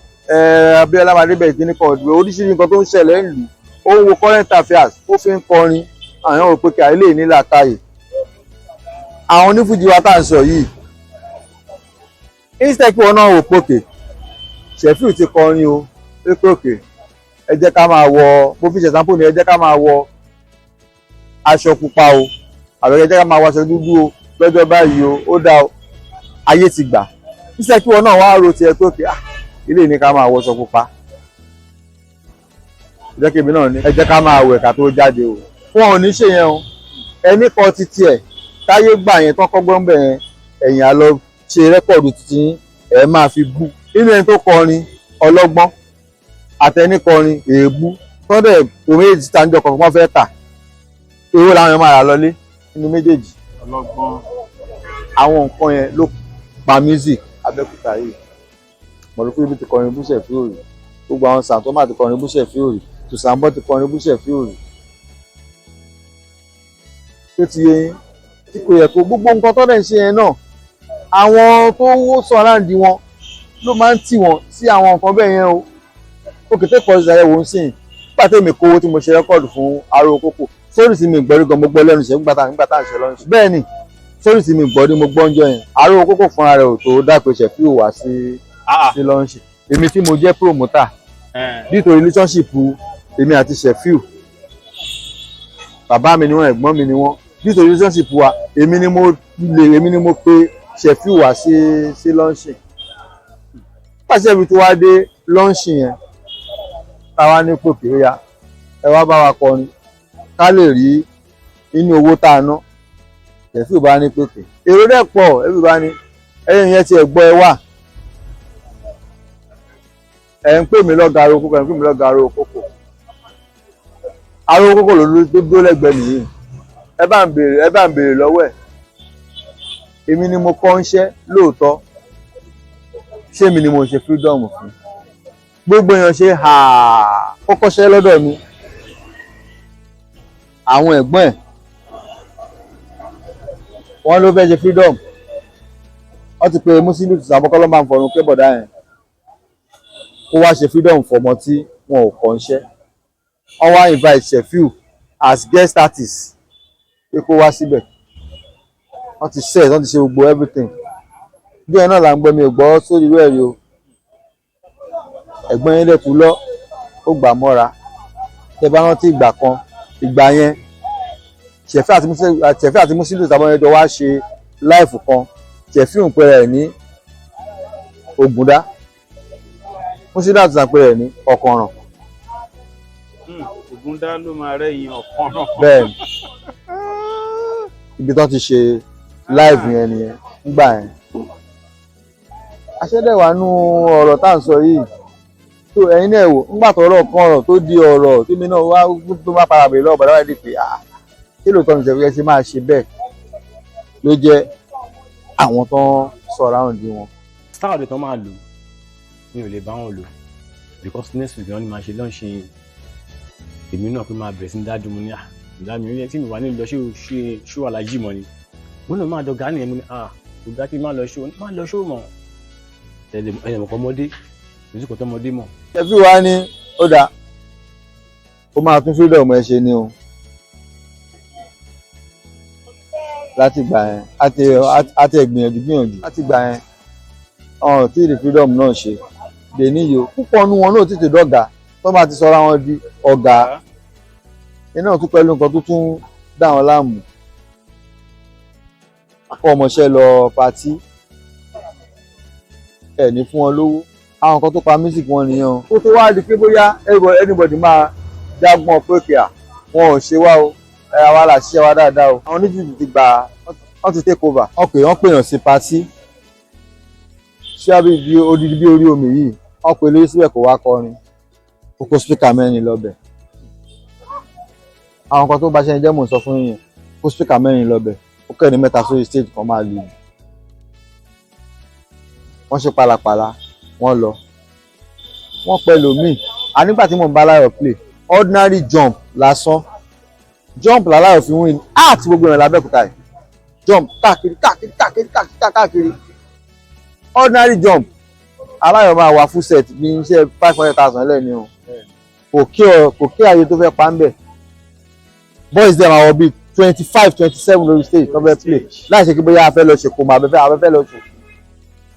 Abíọ́lá Adébẹ̀yẹ kíní kan ọ̀dùn oríṣiríṣi nǹkan tó ń ṣẹlẹ̀ ń lù ó ń wo current affairs ó fi ń kọrin àwọn ò pé kí àìlè ní làákàyè àwọn onífújì wa tá à ń sọ yìí instead kí wọn náà wò pókè Sefiu ti kọrin o pé pókè ẹ jẹ́ ká máa wọ bó fi ṣe sampo ni ẹ jẹ́ ká máa wọ aṣọ pupa o àbẹ̀kẹ́ ẹ jẹ́ ká máa wọ aṣọ dúdú o lọ́jọ́ báyìí o ó dá ayé ti gbà instead kí wọn náà wá ro tiẹ̀ pókè ilé ní ká máa wọ aṣọ pupa ẹ jẹ́ kí èmi náà ní ẹ jẹ́ ká máa wẹ̀ ká tó jáde o wọn ò ní ṣe yẹn o ẹnì kan títí ẹ̀ táyé gbà yẹn tán kọ́gbọ́n bẹ̀ yẹn ẹ̀yìn àlọ́ ṣe rẹ́kọ̀dù títí ẹ̀ máa fi bú nínú ẹni tó kọrin ọlọ́gbọ́n àtẹni kọrin èébú tọ́dẹ̀ tó méjèèjì tí tàǹjọ kọ̀ọ̀kan wọ́n fẹ́ tà owó làwọn èèyàn máa rà lọlé nínú méjèèjì. ọlọ́gbọ́n àwọn nǹkan yẹn ló pa music Abẹ́òkúta yìí. Mo rò pé ibi ti kọrin bú Ṣẹ̀fíù rí, gbogbo àwọn Sàntọ́mà ti kọrin bú Ṣẹ̀fíù rí, Tùsànbọ̀ ti kọrin bú Ṣẹ̀fíù rí. Tó ti yé yín tí kò yẹ kó gbogbo nǹkan tó dẹ̀ ń ṣe yẹn náà àwọn tó wó sọ aráàlú wọn ló máa ń tì wọ́n sí àwọn nǹkan bẹ́ẹ̀ yẹn o. Ó kété kọ́ ìṣàyẹ̀wò ń sìn nígbà tí èmi kówó tí mo ṣe rẹ́kọ̀dù fún Aró Kókò sórí tí mi gbọ́rí gan mo gbọ́ lẹ́nu ṣe nígbà tá à ń ṣe lọ́nṣẹ́. Bẹ́ẹ̀ ni sórí tí mi gbọ́rí mo gbọ́ ń jọ yẹn Aró Kókò fúnra rẹ̀ ò tó dápẹ́ Ṣẹ̀fíù wá sí lọ́nṣẹ́. Èmi tí mo jẹ́ promoter nítorí relationship èmi àti Ṣẹ̀fíù bàbá mi ni wọ́n ẹ̀gbọ́n mi ni wọ́n nítorí relationship wa èmi ni mo pe Ṣẹ̀fíù wá sí lọ́nṣẹ́. Pàṣẹ ibi tó wá dé lọ́nṣẹ́ yẹn táwa ní pòkè ó yá ẹ wá bá wa kọrin ká lè rí inú owó tá a ná. Ṣẹ̀fíù bá ní pòkè èrò dẹ̀ pọ̀ ẹbí bá ní ẹyìn yẹn ti ẹ̀gbọ́ ẹ wà ẹ̀ ń pè mí lọ́gàá Aró Kókò ẹ̀ ń pè mí lọ́gàá Aró Kókò. Aró Kókò ló dúró lẹ́gbẹ̀ẹ́ nìyí ẹ bá ń béèrè lọ́wọ́ ẹ̀ èmi ni mo kọ́ ń ṣẹ́ lóòótọ́ ṣé èmi ni mo ṣe freedom fún gbogbo èèyàn ṣe kọ́kọ́ ṣẹ́ lọ́dọ̀ mi àwọn ẹ̀gbọ́n ẹ̀ wọ́n ló fẹ́ ṣe freedom wọ́n ti pe Musiliu Tùsànbọ̀ kọ́ ló máa ń fọrùn pé bọ̀dá yẹn kó wá ṣe freedom fọmọ tí wọn ò kọ́ ń ṣẹ́ wọ́n wá invite Ṣẹ̀fíù as guest artist pé kó wá síbẹ̀ wọ́n ti ṣe gbogbo everything bí ẹ náà là ń gbọ́ mi ò gbọ́ sórí ìwé ẹ̀rí o ẹ̀gbọ́n yẹn lẹ́tù lọ ó gbà mọ́ra tẹ bá rántí ìgbà yẹn Ṣẹ̀fíù àti Musiliu Tùsànbọ̀ yẹn jọ wá ṣe láìfù kan Ṣẹ̀fíù ń pèrè ní Ògúndá Musiliu Tùsànbọ̀ ń pèrè ní Ọ̀kànràn. Ògúndá ló máa rẹ́yìn Ọ̀kànràn. Bẹ́ẹ̀ni ibi tó ti ṣe láìfù yẹn nìyẹn nígbà yẹn. Aṣẹ́dẹ̀wà nú ọ̀rọ̀ tá à ń sọ yìí tó ẹ̀yin náà wò nígbà tó ọ̀rọ̀ kan ọ̀rọ̀ tó di ọ̀rọ̀ tí mi náà wá tó má para bèèrè lọ́wọ́ bàdá wáyé pé kí lóòótọ́ ní Ṣẹ̀fíù ṣe máa ṣe bẹ́ẹ̀ ló jẹ́ àwọn tó ń sọ̀rọ̀ àwọn ìdí wọn. Style tó máa lò mi ò lè bá wọn lò because next week wọn ni máa ṣe lọ́ọ̀ṣì èmi náà pé máa bẹ̀rẹ̀ sí ní dájú mu ní ìdá mi orí ẹ tí mi wà ní lọ ṣó alájí mọ́ ni wọn náà máa dọ̀gá nìyẹn mu ní ọ̀gá kí n má lọ ṣó mọ́ ẹ̀yẹ̀mọ̀kọ́ ọmọdé lójúkọ̀ tọmọdé mọ̀. Ṣẹ̀fíù wá ní ó dáa ó máa tún freedom ẹ ṣe ni o láti gbà yẹn àti gbìyànjú láti gbà yẹn ọ̀hún tí ìdí freedom náà ṣe dè níyò púpọ̀ nu wọn náà tètè dọ̀gá tó bá ti sọra wọn di ọ̀gá iná tún pẹ̀lú nǹkan tó tún dá wọn láàmú akọ ọmọọṣẹ́ lọ patí ẹ̀ ní fún wọn lówó àwọn nǹkan tó pa music wọn nìyẹn o. ó tó wá di pé bóyá anybody máa jágbọ́n pé kìá wọn ò ṣe wá o àwa là ṣiṣẹ́ wa dáadáa o. àwọn oníjìbìtì ti gbà wọ́n ti take over. wọ́n pèèyàn sí patí ṣé àbí odidi bí orí omi yìí wọ́n pè lórí síbẹ̀ kó wá kọrin ó kó spíkà mẹ́rin lọ́bẹ̀. àwọn nǹkan tó bá ṣe ń jẹ́ mò ń sọ fún yín kó spíkà mẹ́rin lọ́bẹ̀ ó kẹ́ni mẹ́ta sórí stage kan máa lù ú. wọ́n ṣe pàlàpàlà wọ́n lọ wọ́n pẹ̀lú míì nígbà tí mò ń bá Láyọ̀ play ordinary jump lásán jump láláyọ̀ fi win àti gbogbo ìrìn l'Abẹ́òkúta yìí jump káàkiri ordinary jump aláyọ̀ máa wà full set ní iṣẹ́ 500,000 lẹ́ni o kò kí ààyè tó fẹ́ pa ń bẹ̀ boys dem àwọn bíi 25-27 lórí stage tó fẹ́ play láì ṣe kí bóyá a fẹ́ lọ ṣe kò máa fẹ́ lọ ṣe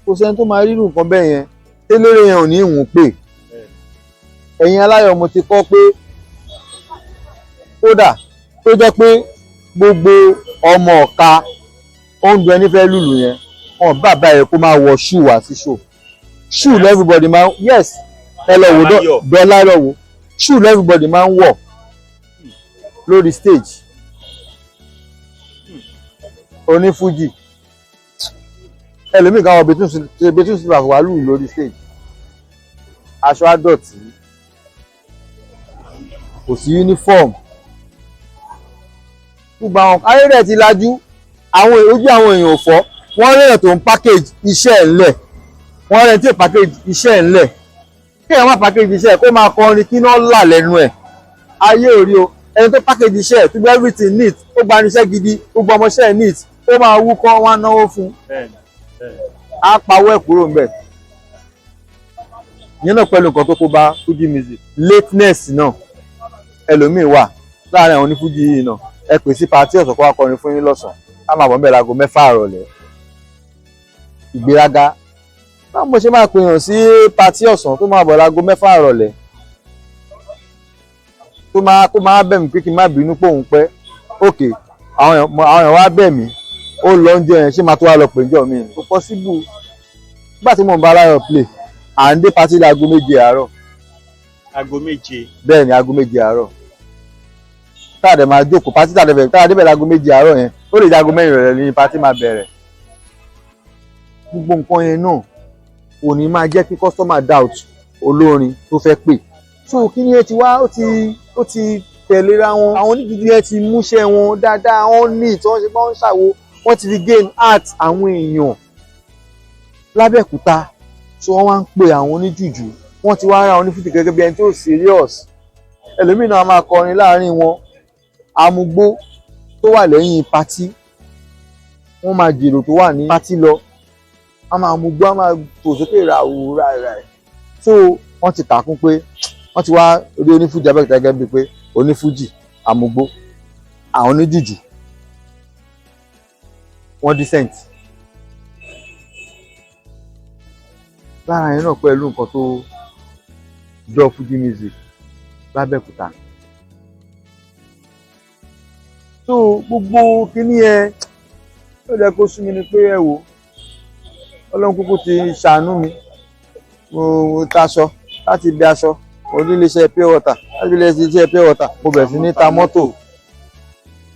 kò sẹ́ni tó máa rírun nǹkan bẹ́ẹ̀ yẹn tẹ́lẹ̀rẹ̀ yẹn ò ní ìwọ̀n pé ẹ̀yin aláyọ̀ mo ti kọ́ pé kódà tó jẹ́ pé gbogbo ọmọ ọ̀ka oúnjẹ nífẹ̀ẹ́ lùlù yẹn wọn bàbá ẹ̀ kó máa wọ ṣù wá sí ṣù everybody máa yes ẹ lọ wò dọ́là lọ wò ṣù everybody máa ń wọ̀ lórí stage onífújì ẹlòmíì kan wọ betún sí wà lùlù lórí stage aṣọ àdọ̀tí kò sí uniform gbogbo àwọn ayé rẹ̀ ti lajú àwọn ojú àwọn èèyàn ò fọ́ wọ́n rẹ̀yàn tó ń package iṣẹ́ ẹ̀ ńlẹ̀ wọ́n rẹ̀ tí ò package iṣẹ́ ẹ̀ ńlẹ̀ kí ẹ̀ má package iṣẹ́ ẹ̀ kó máa kọrin kí náà là lẹ́nu ẹ̀ ayé òrí o ẹni tó package iṣẹ́ ẹ̀ tó gbé everything neat ó gba iṣẹ́ gidi gbogbo ọmọọṣẹ́ ẹ̀ neat ó máa wúkọ́ wọn á náwó fún á pawọ́ ẹ̀ kúrò ńbẹ̀ ìyẹn náà pẹ̀lú nǹkan tó kó bá Fuji music lateness náà ẹlòmíì wà láàrin àwọn onífújì yìí náà ẹ pè sí pàtí ọ̀sán kó wá kọrin fún yín lọ́sàn-án á máa bọ̀ ńbẹ̀ láago 6 àrọ̀lẹ́ ìgbéraga báwo mo ṣe máa pè yàn sí pàtí ọ̀sán tó máa bọ̀ láago 6 àrọ̀lẹ́ kó máa bẹ̀ mí pé kí n má bínú pé òun pẹ́ òkè àwọn èèyàn wá bẹ̀ mí ó lọ oúnjẹ yẹn ṣé máa tó wá lọ pè jọ mí kò possible nígbà tí mò ń bá aláyọ̀ play à ń dé pàtí láago 7 àárọ̀. aago 7. bẹ́ẹ̀ ni aago 7 àárọ̀ táàdẹ̀ máa jókòó pàtí táàdẹ̀ bẹ̀rẹ̀ aago 7 àárọ̀ yẹn ó lè jẹ́ aago 4 ìrọ̀lẹ́ ní pàtí máa bẹ̀rẹ̀ gbogbo nǹkan yẹn náà kò ní máa jẹ́ kí customer doubt olórin tó fẹ́ pè so kí ni ẹ ti wá ó ti tẹ̀léra wọn àwọn onídìí ẹ ti múṣẹ́ wọn dáadáa wọ́n ní tí wọ́n ṣe bá wọn ṣàwo wọ́n ti fi gain art àwọn èèyàn lábẹ́òkúta so wọ́n wá ń pè àwọn oníjùjú wọ́n ti wá ra onífújì gẹ́gẹ́ bí ẹni tó serious ẹlòmíràn a máa kọrin láàrin wọn amúgbó tó wà lẹ́yìn patí wọ́n máa jèrò tó wà ní patí lọ a máa amúgbó a máa tò sókè ra òwúrà rẹ̀ so wọ́n ti kà kún pé wọ́n ti wá rí onífújì abẹ́òkúta gẹ́gẹ́ bíi pé onífújì amúgbó àwọn oníjùjú wọ́n decent lára yẹn náà pẹ̀lú nǹkan tó jọ Fuji music lábẹ́òkúta so gbogbo kíní ẹ ó jẹ́ kó sú mi ni pé ẹ wò Ọlọ́run kúkú ti ṣàánú mi mo taṣọ láti bí aṣọ mo ní iléeṣẹ́ pure water láti iléeṣẹ́ pure water mo bẹ̀rẹ̀ sí ní ta mọ́tò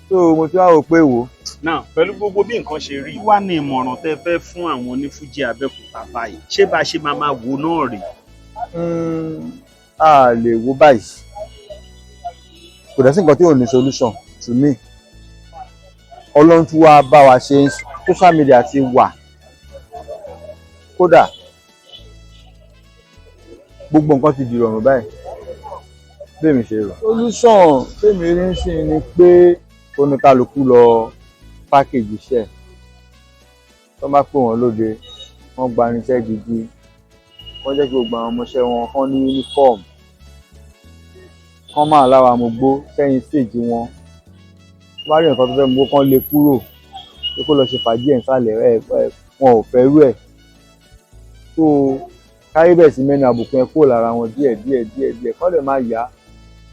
so mo ti wá wò pé wò. náà pẹ̀lú gbogbo bí nǹkan ṣe rí wá ní ìmọ̀ràn tẹ́ fẹ́ fún àwọn onífújì Abẹ́òkúta báyìí ṣé bá a ṣe máa wò náà rè. a lè wo báyìí kò dẹ̀ sí nǹkan tí ò ní solution to me Ọlọ́run tí wàá bá wa ṣe social media ti wà kódà gbogbo nǹkan ti di rọrùn báyìí bẹ́ẹ̀mi ṣe rò. solution bẹ́ẹ̀mi rí ń sìn ni pé oníkálukú lọ package iṣẹ́ tó bá pè wọ́n lóde wọ́n gba irinṣẹ́ gidi wọ́n jẹ́ kí gbogbo àwọn ọmọọṣẹ́ wọn kán ní uniform kán máa láwa amúgbó sẹ́yìn stage wọn wọ́n bá rí nǹkan tó fẹ́ mú kán lè kúrò pé kó lọ ṣe fàájì ẹ̀ ń sàlẹ̀ wọn ò fẹ́ rú ẹ̀ tó káyé bẹ̀ sí mẹ́nu àbùkù ẹ̀ kúrò lára wọn díẹ̀ kán lè máa yá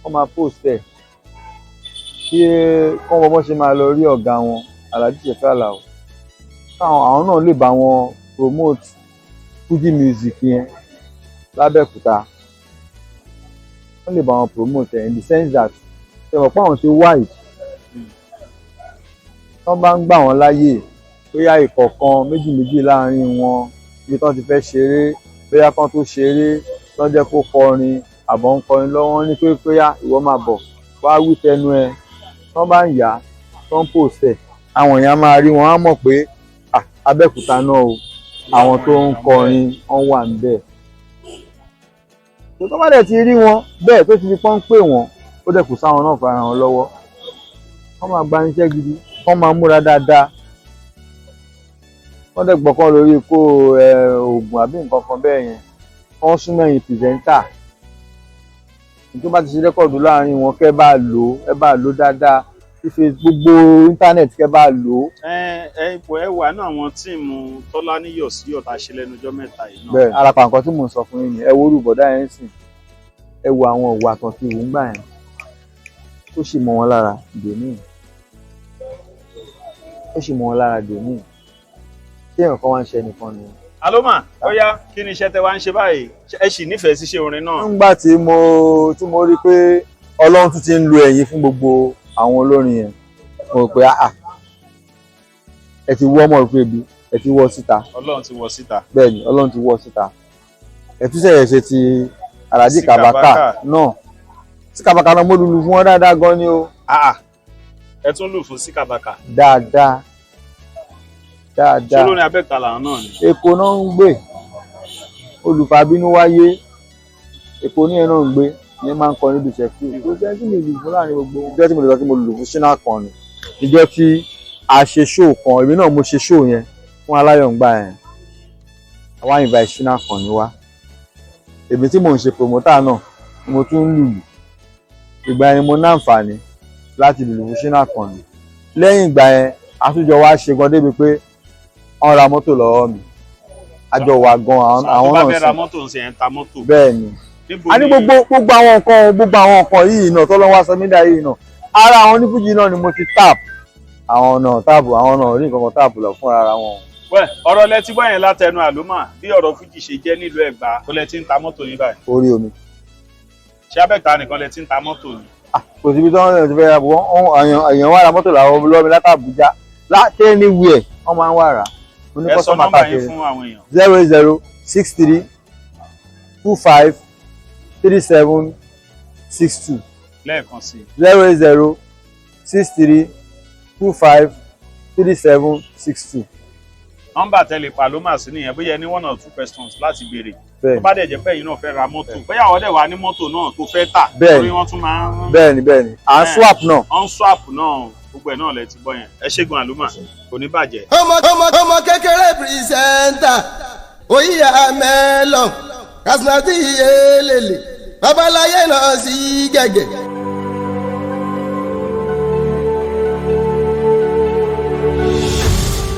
kán máa post ẹ̀ kí kán bọ́ ṣe máa lọ rí ọ̀gá wọn Alhaji Sefiu Alao káwọn àwọn náà lè bá wọn promote Fuji music yẹn lábẹ́òkúta wọ́n lè bá wọn promote in the sense that ṣe mọ̀ pé àwọn ṣe wide wọ́n bá ń gbà wọ́n láyè bóyá ìkọ̀ọ̀kan méjì láàrin wọn ibi tí wọ́n ti fẹ́ ṣeré bóyá kan tó ṣeré tó jẹ́ kó kọrin àbọ̀ ń kọrin lọ́wọ́ ní pé bóyá ìwọ máa bọ̀ wá wí tẹnu ẹ wọ́n bá ń yá tó ń pòsẹ̀ àwọn èèyàn máa rí wọn á mọ̀ pé Abẹ́òkúta náà o àwọn tó ń kọrin wọ́n wà níbẹ̀ tó bá dẹ̀ ti rí wọn bẹ́ẹ̀ tó ti fi pọ́n pè wọ́n ó dẹ̀ kù sáwọn náà fara hàn lọ́wọ́ wọ́n máa gba iṣẹ́ gidi wọ́n máa múra dáadáa wọ́n dẹ̀ gbọ́kàn lórí kó oògùn àbí nǹkan kan bẹ́ẹ̀ yẹn wọ́n súnmọ́ ẹ̀yìn pìrìsẹ́ńtà tó bá ti ṣe rẹ́kọ̀dù láàrin wọn kẹ́ bá lò dáadáa fífi gbogbo íńtánẹ́ẹ̀tì kẹ́ bá lò. ipò ẹ wà ní àwọn tíìmù Tọ́láníyọ̀ sí ọ̀tá ṣe lẹ́nu ọjọ́ mẹ́ta yìí náà. bẹ́ẹ̀ arapa nǹkan tí mò ń sọ fún yín ni ẹ wo olùbọ̀dá yẹn sìn ẹ wo àwọn òwò àtọ̀tì ìwò ń gbà yẹn ó sì mọ wọn lára dèmí tí èèyàn kan wá ń ṣe nìkan ni. Aloma bóyá kí ni iṣẹ́ tẹ wá ń ṣe báyìí ẹ sì nífẹ̀ẹ́ sí ṣe orin náà. nígbà tí mo rí pé Ọlọ́run tún ti ń lo ẹ̀yìn fún gbogbo àwọn olórin yẹn mo rò pé ẹ ti wọ́ ọmọ òfin ebi ẹ ti wọ́ síta. Ọlọ́run ti wọ́ síta. bẹ́ẹ̀ ni Ọlọ́run ti wọ́ síta ẹ tún ṣẹ̀yẹ̀ ṣe ti Alhaji Kabaka náà sí Kabaka náà mo lùlù fún wọn dáadáa gan ni o. ẹ tún lù fún sí Kabaka. dáadáa dáadáa. ṣé lórí Abẹ́òkúta làwọn náà ni. Èkó náà ń gbé olùfàbínú wáyé Èkó ní ẹ̀ náà ń gbé ní máa ń kọ níbi ìṣẹ́kù tó jẹ́ tí mi lù fún láàrin gbogbo ìjọ tí mo lè sọ pé mo lù fún Ṣínà kan ni ìjọ tí a ṣe ṣóò kan èmi náà mo ṣe ṣóò yẹn fún Aláyọ̀ngbà yẹn àwa invite Ṣínà kan ní wá èmi tí mò ń ṣe promoter náà mo tún ń lùlù ìgbà yẹn mo náǹfààní láti lùlù fún Ṣínà kan ni lẹ́yìn ìgbà yẹn àtúnjọ wa ṣe gan débi pé wọ́n ra mọ́tò lọ́wọ́ mi àjọ wà gan àwọn náà bá fẹ́ ra mọ́tò ń ṣe ẹ̀ ń ta mọ́tò. bẹ́ẹ̀ ni a ní gbogbo àwọn nǹkan yìí náà tọ́lọ́ wá sọ mídà yìí náà ara àwọn onífújì náà ni mo ti tap àwọn náà rí nǹkan kan tap lọ fún ara wọn. wẹ́ ọ̀rọ̀ lẹ ti gbọ́ yẹn látẹnu Àlùmọ́ bí ọ̀rọ̀ fújì ṣe jẹ́ nílùú Ẹ̀gbá tó lẹ ti ń ta mọ́tò yín báyìí. orí omi. ṣé Abẹ́òkúta nìkan lẹ ti ń ta mọ́tò ni. kò síbi tí wọ́n ti fẹ́ ra bọ́ èèyàn wá ra mọ́tò làwọn lọ́mi látàbújá anywhere wọ́n máa ń wá rà. ẹ sọ nọ́mbà yín fún àwọn èèyàn. 08063253762. lẹ́ẹ̀kan sí i. 08063253762. nọ́mbà tẹ́lẹ̀ Paloma sí nìyẹn bóyá ní 1 or 2 questions láti béèrè. tó bá dẹ̀ jẹ́ pé ẹ̀yin náà fẹ́ ra mọ́tò bóyá àwọn dẹ̀ wà ní mọ́tò náà tó fẹ́ tà. torí wọ́n tún máa ń. bẹ́ẹ̀ni à ń swap náà. on swap náà gbogbo ẹ̀ náà lẹ ti gbọ́ yẹn ẹ ṣẹ́gun Àlùmọ́ kò ní bàjẹ́. ọmọ kékeré pírísẹ́ńtà oyíyá mẹ́lọ̀ kásínátì yélèlè babaláyé náà sí gẹ́gẹ́.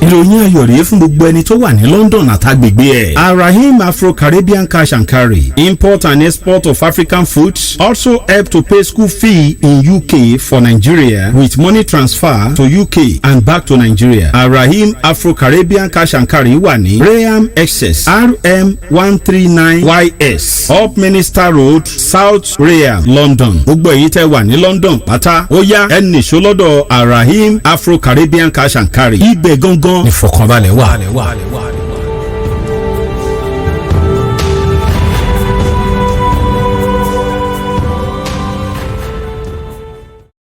ìròyìn ayọ̀ rèé fún gbogbo ẹni tó wà ní London àtàgbègbè ẹ̀. Arahim Afro-Caribbean Cash and Carry import and export of African foods also help to pay school fee in UK for Nigeria with money transfer to UK and back to Nigeria. Arahim Afro-Caribbean Cash and Carry wà ní Rayham Excess RM 139YS Up Minister Road South Rayham London. gbogbo èyí tẹ́ wà ní London pátá ó yá ẹ nìṣó lọ́dọ̀ Arahim Afro-Caribbean Cash and Carry ibẹ̀ gangan ìfọ̀kànbalẹ̀ wà.